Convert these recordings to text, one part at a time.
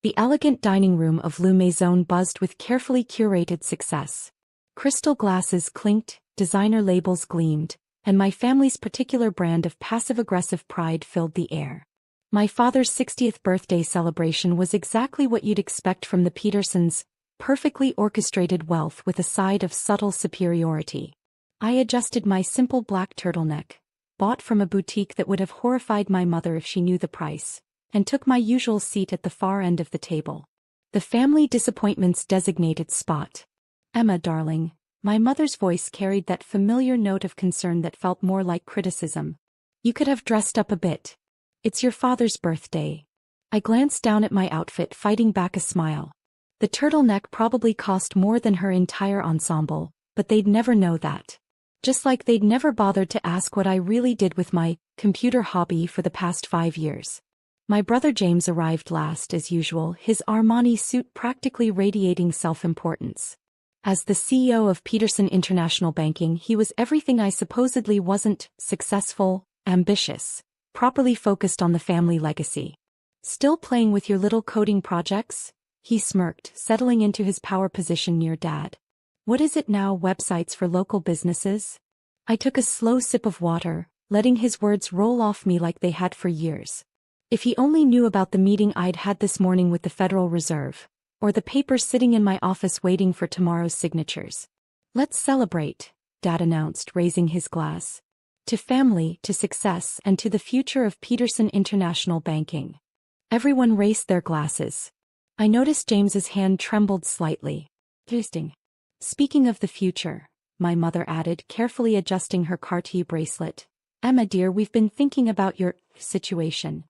The elegant dining room of Le Maison buzzed with carefully curated success. Crystal glasses clinked, designer labels gleamed, and my family's particular brand of passive-aggressive pride filled the air. My father's 60th birthday celebration was exactly what you'd expect from the Petersons, perfectly orchestrated wealth with a side of subtle superiority. I adjusted my simple black turtleneck, bought from a boutique that would have horrified my mother if she knew the price, and took my usual seat at the far end of the table. The family disappointment's designated spot. "Emma, darling," my mother's voice carried that familiar note of concern that felt more like criticism. "You could have dressed up a bit. It's your father's birthday." I glanced down at my outfit, fighting back a smile. The turtleneck probably cost more than her entire ensemble, but they'd never know that. Just like they'd never bothered to ask what I really did with my computer hobby for the past 5 years. My brother James arrived last as usual, his Armani suit practically radiating self-importance. As the CEO of Peterson International Banking, he was everything I supposedly wasn't: successful, ambitious, properly focused on the family legacy. "Still playing with your little coding projects?" he smirked, settling into his power position near Dad. "What is it now, websites for local businesses?" I took a slow sip of water, letting his words roll off me like they had for years. If he only knew about the meeting I'd had this morning with the Federal Reserve, or the papers sitting in my office waiting for tomorrow's signatures. "Let's celebrate," Dad announced, raising his glass. "To family, to success, and to the future of Peterson International Banking." Everyone raised their glasses. I noticed James's hand trembled slightly. "Interesting. Speaking of the future," my mother added, carefully adjusting her Cartier bracelet. "Emma dear, we've been thinking about your situation."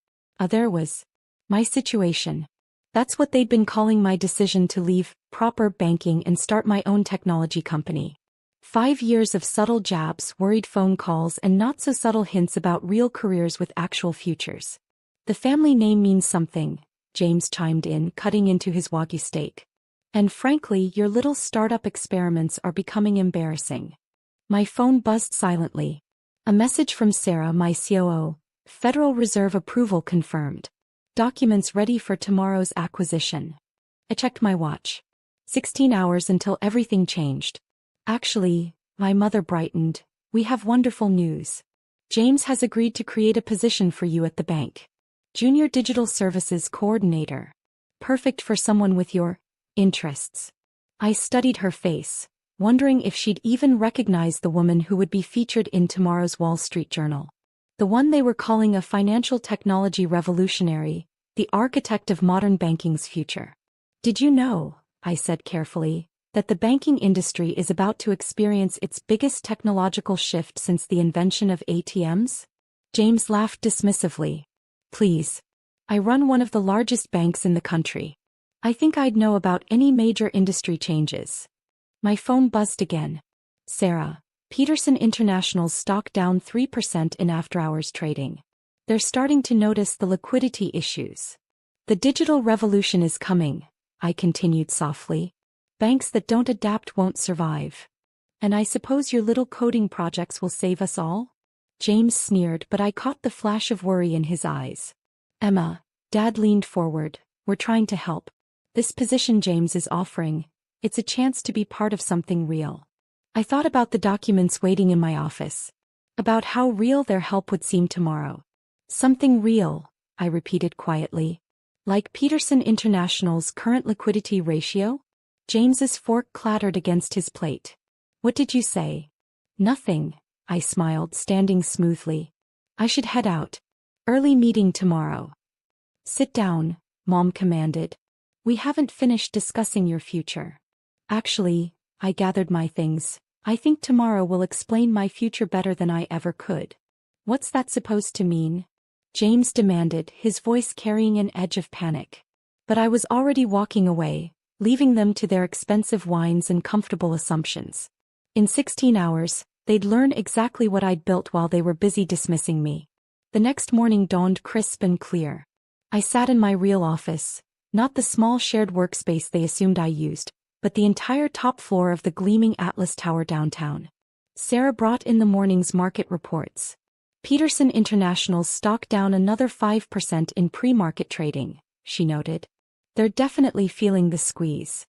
There was my situation. That's what they'd been calling my decision to leave proper banking and start my own technology company. 5 years of subtle jabs, worried phone calls, and not-so-subtle hints about real careers with actual futures. "The family name means something," James chimed in, cutting into his Wagyu steak. "And frankly, your little startup experiments are becoming embarrassing." My phone buzzed silently. A message from Sarah, my COO. "Federal Reserve approval confirmed. Documents ready for tomorrow's acquisition." I checked my watch. 16 hours until everything changed. "Actually," my mother brightened, "we have wonderful news. James has agreed to create a position for you at the bank. Junior Digital Services Coordinator. Perfect for someone with your interests." I studied her face, wondering if she'd even recognize the woman who would be featured in tomorrow's Wall Street Journal. The one they were calling a financial technology revolutionary, the architect of modern banking's future. "Did you know," I said carefully, "that the banking industry is about to experience its biggest technological shift since the invention of ATMs?" James laughed dismissively. "Please. I run one of the largest banks in the country. I think I'd know about any major industry changes." My phone buzzed again. "Sarah, Peterson International's stock down 3% in after-hours trading. They're starting to notice the liquidity issues. The digital revolution is coming," I continued softly. "Banks that don't adapt won't survive. And I suppose your little coding projects will save us all?" James sneered, but I caught the flash of worry in his eyes. "Emma," Dad leaned forward, "we're trying to help. This position James is offering, it's a chance to be part of something real." I thought about the documents waiting in my office. About how real their help would seem tomorrow. "Something real," I repeated quietly. "Like Peterson International's current liquidity ratio?" James's fork clattered against his plate. "What did you say?" "Nothing," I smiled, standing smoothly. "I should head out. Early meeting tomorrow." "Sit down," Mom commanded. "We haven't finished discussing your future." "Actually," I gathered my things, "I think tomorrow will explain my future better than I ever could." "What's that supposed to mean?" James demanded, his voice carrying an edge of panic. But I was already walking away, leaving them to their expensive wines and comfortable assumptions. In 16 hours, they'd learn exactly what I'd built while they were busy dismissing me. The next morning dawned crisp and clear. I sat in my real office, not the small shared workspace they assumed I used, but the entire top floor of the gleaming Atlas Tower downtown. Sarah brought in the morning's market reports. Peterson International's stock down another 5% in pre-market trading, she noted. They're definitely feeling the squeeze.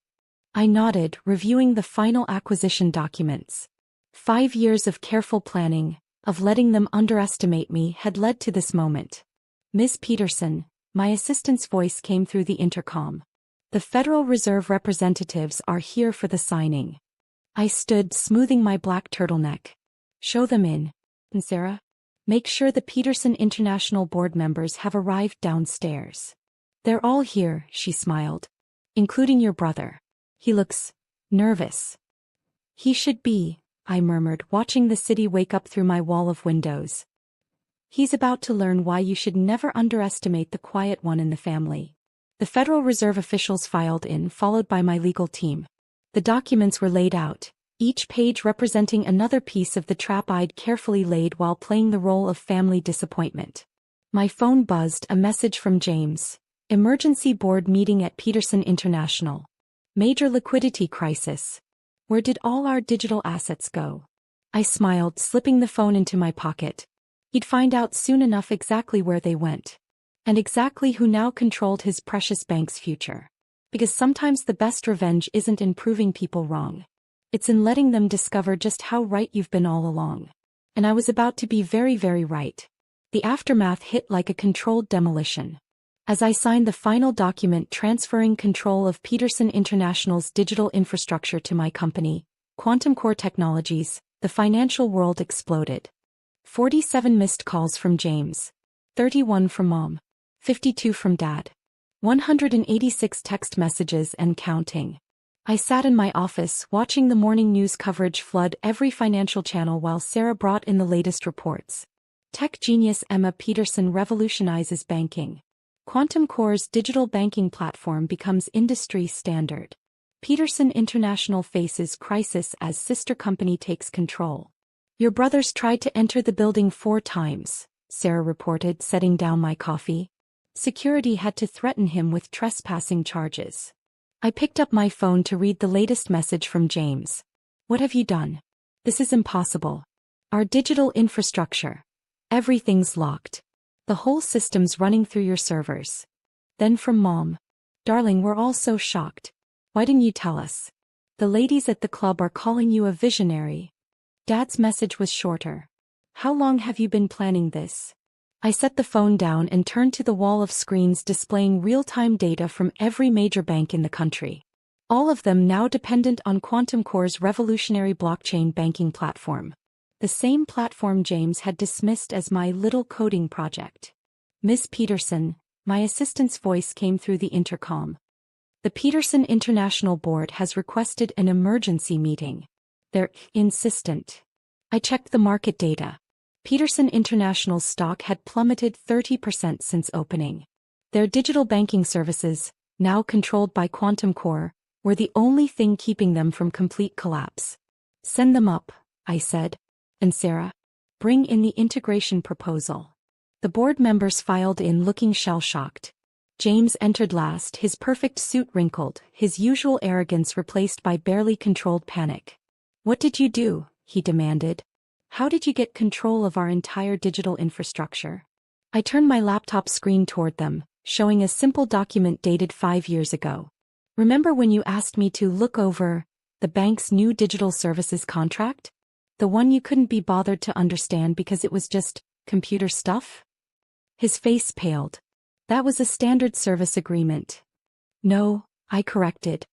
I nodded, reviewing the final acquisition documents. 5 years of careful planning, of letting them underestimate me, had led to this moment. Ms. Peterson, my assistant's voice came through the intercom. The Federal Reserve representatives are here for the signing. I stood, smoothing my black turtleneck. Show them in. And Sarah? Make sure the Peterson International board members have arrived downstairs. They're all here, she smiled. Including your brother. He looks nervous. He should be, I murmured, watching the city wake up through my wall of windows. He's about to learn why you should never underestimate the quiet one in the family. The Federal Reserve officials filed in, followed by my legal team. The documents were laid out, each page representing another piece of the trap I'd carefully laid while playing the role of family disappointment. My phone buzzed, a message from James. Emergency board meeting at Peterson International. Major liquidity crisis. Where did all our digital assets go? I smiled, slipping the phone into my pocket. He'd find out soon enough exactly where they went. And exactly who now controlled his precious bank's future. Because sometimes the best revenge isn't in proving people wrong. It's in letting them discover just how right you've been all along. And I was about to be very, very right. The aftermath hit like a controlled demolition. As I signed the final document transferring control of Peterson International's digital infrastructure to my company, Quantum Core Technologies, the financial world exploded. 47 missed calls from James. 31 from Mom. 52 from Dad. 186 text messages and counting. I sat in my office watching the morning news coverage flood every financial channel while Sarah brought in the latest reports. Tech genius Emma Peterson revolutionizes banking. Quantum Core's digital banking platform becomes industry standard. Peterson International faces crisis as sister company takes control. Your brothers tried to enter the building 4 times, Sarah reported, setting down my coffee. Security had to threaten him with trespassing charges. I picked up my phone to read the latest message from James. What have you done? This is impossible. Our digital infrastructure. Everything's locked. The whole system's running through your servers. Then from Mom. Darling, we're all so shocked. Why didn't you tell us? The ladies at the club are calling you a visionary. Dad's message was shorter. How long have you been planning this? I set the phone down and turned to the wall of screens displaying real-time data from every major bank in the country. All of them now dependent on Quantum Core's revolutionary blockchain banking platform. The same platform James had dismissed as my little coding project. Miss Peterson, my assistant's voice came through the intercom. The Peterson International Board has requested an emergency meeting. They're insistent. I checked the market data. Peterson International's stock had plummeted 30% since opening. Their digital banking services, now controlled by Quantum Core, were the only thing keeping them from complete collapse. Send them up, I said. And Sarah, bring in the integration proposal. The board members filed in looking shell-shocked. James entered last, his perfect suit wrinkled, his usual arrogance replaced by barely controlled panic. What did you do? He demanded. How did you get control of our entire digital infrastructure? I turned my laptop screen toward them, showing a simple document dated 5 years ago. Remember when you asked me to look over the bank's new digital services contract? The one you couldn't be bothered to understand because it was just computer stuff? His face paled. That was a standard service agreement. No, I corrected.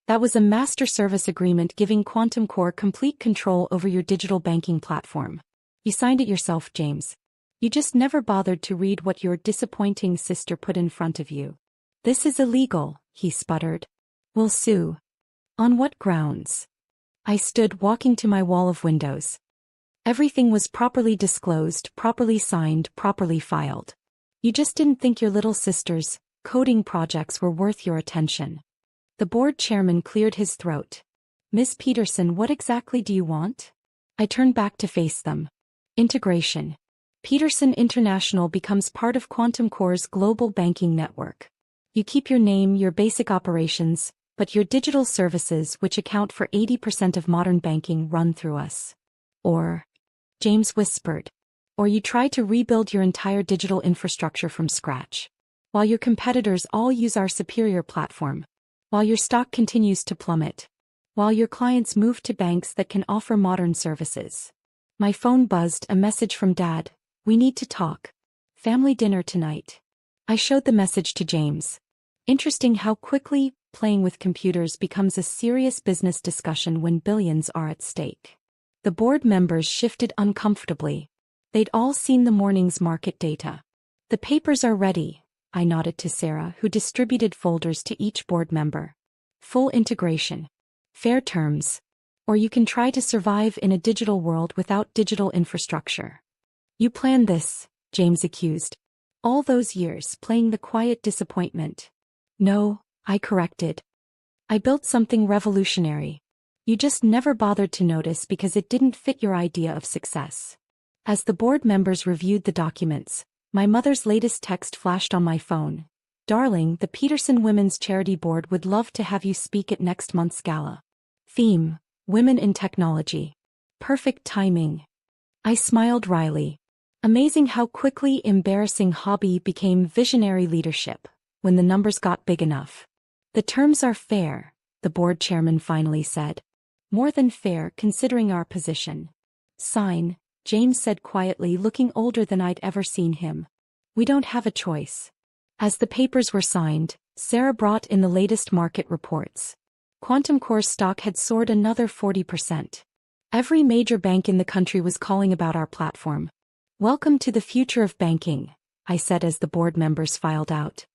That was a master service agreement giving Quantum Core complete control over your digital banking platform. You signed it yourself, James. You just never bothered to read what your disappointing sister put in front of you. This is illegal, he sputtered. We'll sue. On what grounds? I stood, walking to my wall of windows. Everything was properly disclosed, properly signed, properly filed. You just didn't think your little sister's coding projects were worth your attention. The board chairman cleared his throat. Miss Peterson, what exactly do you want? I turned back to face them. Integration. Peterson International becomes part of Quantum Core's global banking network. You keep your name, your basic operations, but your digital services, which account for 80% of modern banking, run through us. Or, James whispered, or you try to rebuild your entire digital infrastructure from scratch. While your competitors all use our superior platform. While your stock continues to plummet. While your clients move to banks that can offer modern services. My phone buzzed, a message from Dad. We need to talk. Family dinner tonight. I showed the message to James. Interesting how quickly playing with computers becomes a serious business discussion when billions are at stake. The board members shifted uncomfortably. They'd all seen the morning's market data. The papers are ready, I nodded to Sarah, who distributed folders to each board member. Full integration. Fair terms. Or you can try to survive in a digital world without digital infrastructure. You planned this, James accused. All those years playing the quiet disappointment. No, I corrected. I built something revolutionary. You just never bothered to notice because it didn't fit your idea of success. As the board members reviewed the documents, my mother's latest text flashed on my phone. Darling, the Peterson Women's Charity Board would love to have you speak at next month's gala. Theme: Women in Technology. Perfect timing. I smiled wryly. Amazing how quickly embarrassing hobby became visionary leadership, when the numbers got big enough. The terms are fair, the board chairman finally said. More than fair considering our position. Sign, James said quietly, looking older than I'd ever seen him. We don't have a choice. As the papers were signed, Sarah brought in the latest market reports. Quantum Core's stock had soared another 40%. Every major bank in the country was calling about our platform. Welcome to the future of banking, I said as the board members filed out.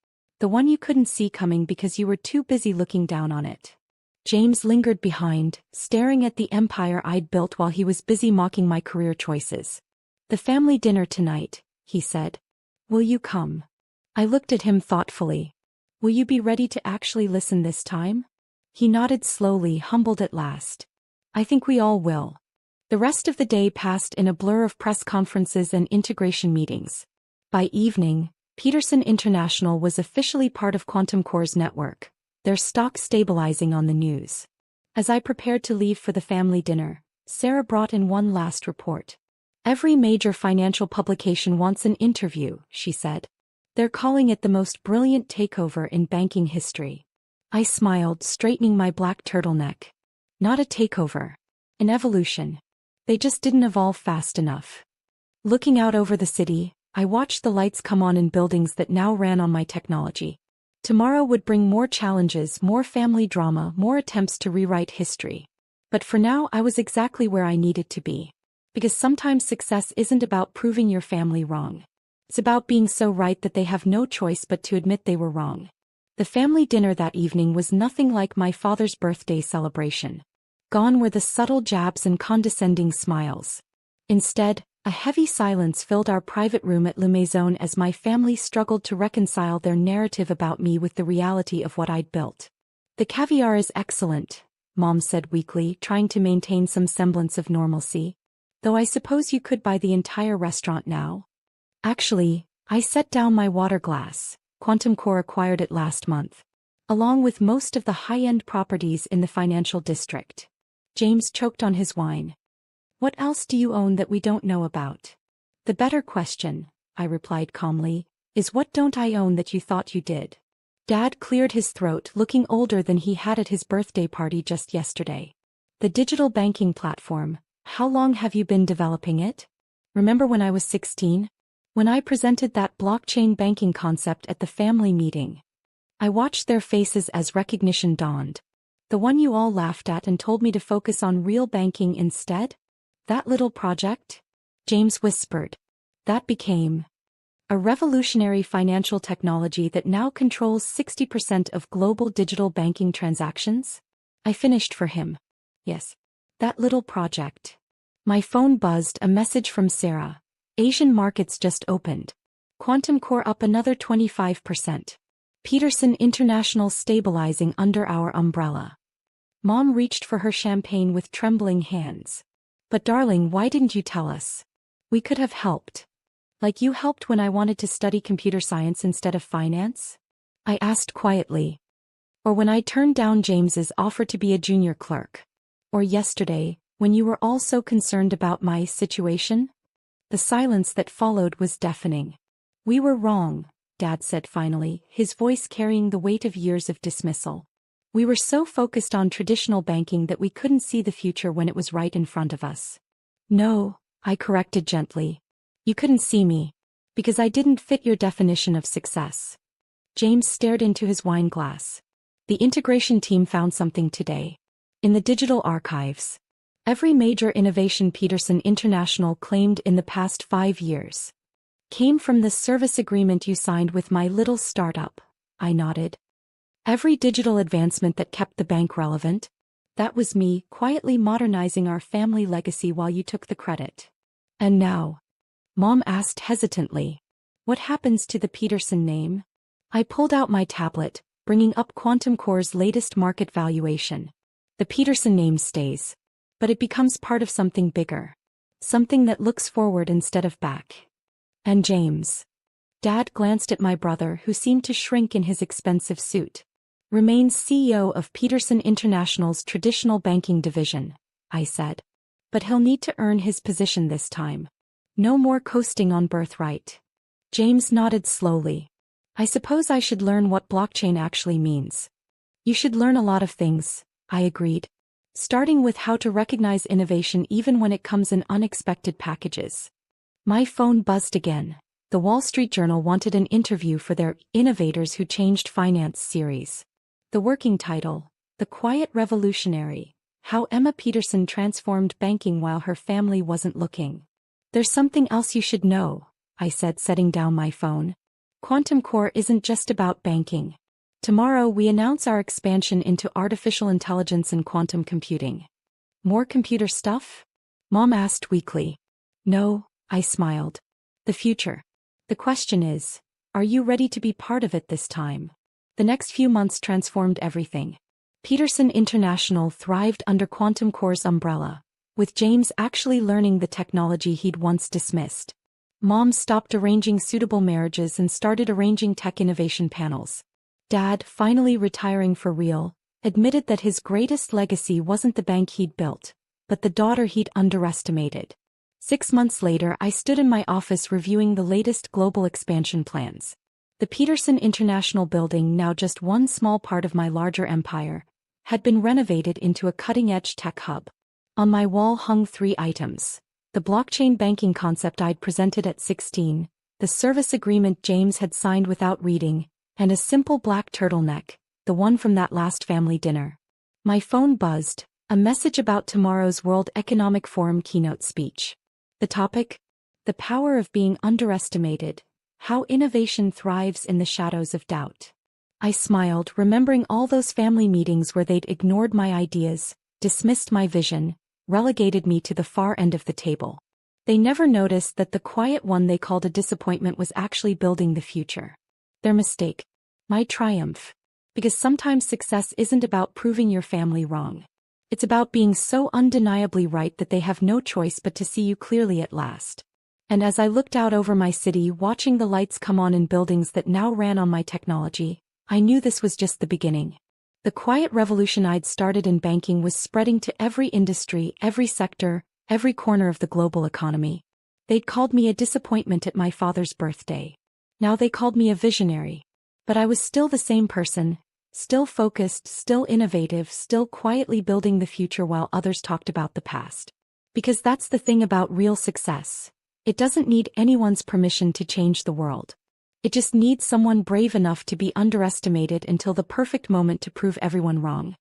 The one you couldn't see coming because you were too busy looking down on it. James lingered behind, staring at the empire I'd built while he was busy mocking my career choices. The family dinner tonight, he said. Will you come? I looked at him thoughtfully. Will you be ready to actually listen this time? He nodded slowly, humbled at last. I think we all will. The rest of the day passed in a blur of press conferences and integration meetings. By evening, Peterson International was officially part of Quantum Core's network, their stock stabilizing on the news. As I prepared to leave for the family dinner, Sarah brought in one last report. Every major financial publication wants an interview, she said. They're calling it the most brilliant takeover in banking history. I smiled, straightening my black turtleneck. Not a takeover. An evolution. They just didn't evolve fast enough. Looking out over the city, I watched the lights come on in buildings that now ran on my technology. Tomorrow would bring more challenges, more family drama, more attempts to rewrite history. But for now I was exactly where I needed to be. Because sometimes success isn't about proving your family wrong. It's about being so right that they have no choice but to admit they were wrong. The family dinner that evening was nothing like my father's birthday celebration. Gone were the subtle jabs and condescending smiles. Instead, a heavy silence filled our private room at Le Maison as my family struggled to reconcile their narrative about me with the reality of what I'd built. The caviar is excellent, Mom said weakly, trying to maintain some semblance of normalcy. Though I suppose you could buy the entire restaurant now. Actually, I set down my water glass. Quantum Core acquired it last month. Along with most of the high-end properties in the financial district. James choked on his wine. What else do you own that we don't know about? The better question, I replied calmly, is what don't I own that you thought you did? Dad cleared his throat, looking older than he had at his birthday party just yesterday. The digital banking platform, how long have you been developing it? Remember when I was 16? When I presented that blockchain banking concept at the family meeting. I watched their faces as recognition dawned. The one you all laughed at and told me to focus on real banking instead? That little project? James whispered. That became a revolutionary financial technology that now controls 60% of global digital banking transactions? I finished for him. Yes. That little project. My phone buzzed, a message from Sarah. Asian markets just opened. Quantum Core up another 25%. Peterson International stabilizing under our umbrella. Mom reached for her champagne with trembling hands. But darling, why didn't you tell us? We could have helped. Like you helped when I wanted to study computer science instead of finance? I asked quietly. Or when I turned down James's offer to be a junior clerk? Or yesterday, when you were all so concerned about my situation? The silence that followed was deafening. We were wrong, Dad said finally, his voice carrying the weight of years of dismissal. We were so focused on traditional banking that we couldn't see the future when it was right in front of us. No, I corrected gently. You couldn't see me. Because I didn't fit your definition of success. James stared into his wine glass. The integration team found something today. In the digital archives. Every major innovation Peterson International claimed in the past 5 years came from the service agreement you signed with my little startup. I nodded. Every digital advancement that kept the bank relevant? That was me, quietly modernizing our family legacy while you took the credit. And now? Mom asked hesitantly. What happens to the Peterson name? I pulled out my tablet, bringing up Quantum Core's latest market valuation. The Peterson name stays. But it becomes part of something bigger. Something that looks forward instead of back. And James. Dad glanced at my brother, who seemed to shrink in his expensive suit. Remains CEO of Peterson International's traditional banking division, I said. But he'll need to earn his position this time. No more coasting on birthright. James nodded slowly. I suppose I should learn what blockchain actually means. You should learn a lot of things, I agreed. Starting with how to recognize innovation even when it comes in unexpected packages. My phone buzzed again. The Wall Street Journal wanted an interview for their Innovators Who Changed Finance series. The working title, The Quiet Revolutionary, How Emma Peterson Transformed Banking While Her Family Wasn't Looking. There's something else you should know, I said, setting down my phone. Quantum Core isn't just about banking. Tomorrow we announce our expansion into artificial intelligence and quantum computing. More computer stuff? Mom asked weakly. No, I smiled. The future. The question is, are you ready to be part of it this time? The next few months transformed everything. Peterson International thrived under Quantum Core's umbrella, with James actually learning the technology he'd once dismissed. Mom stopped arranging suitable marriages and started arranging tech innovation panels. Dad, finally retiring for real, admitted that his greatest legacy wasn't the bank he'd built, but the daughter he'd underestimated. 6 months later, I stood in my office reviewing the latest global expansion plans. The Peterson International building, now just one small part of my larger empire, had been renovated into a cutting-edge tech hub. On my wall hung 3 items. The blockchain banking concept I'd presented at 16, the service agreement James had signed without reading, and a simple black turtleneck, the one from that last family dinner. My phone buzzed, a message about tomorrow's World Economic Forum keynote speech. The topic? The power of being underestimated, how innovation thrives in the shadows of doubt. I smiled, remembering all those family meetings where they'd ignored my ideas, dismissed my vision, relegated me to the far end of the table. They never noticed that the quiet one they called a disappointment was actually building the future. Their mistake. My triumph. Because sometimes success isn't about proving your family wrong. It's about being so undeniably right that they have no choice but to see you clearly at last. And as I looked out over my city, watching the lights come on in buildings that now ran on my technology, I knew this was just the beginning. The quiet revolution I'd started in banking was spreading to every industry, every sector, every corner of the global economy. They'd called me a disappointment at my father's birthday. Now they called me a visionary. But I was still the same person, still focused, still innovative, still quietly building the future while others talked about the past. Because that's the thing about real success. It doesn't need anyone's permission to change the world. It just needs someone brave enough to be underestimated until the perfect moment to prove everyone wrong.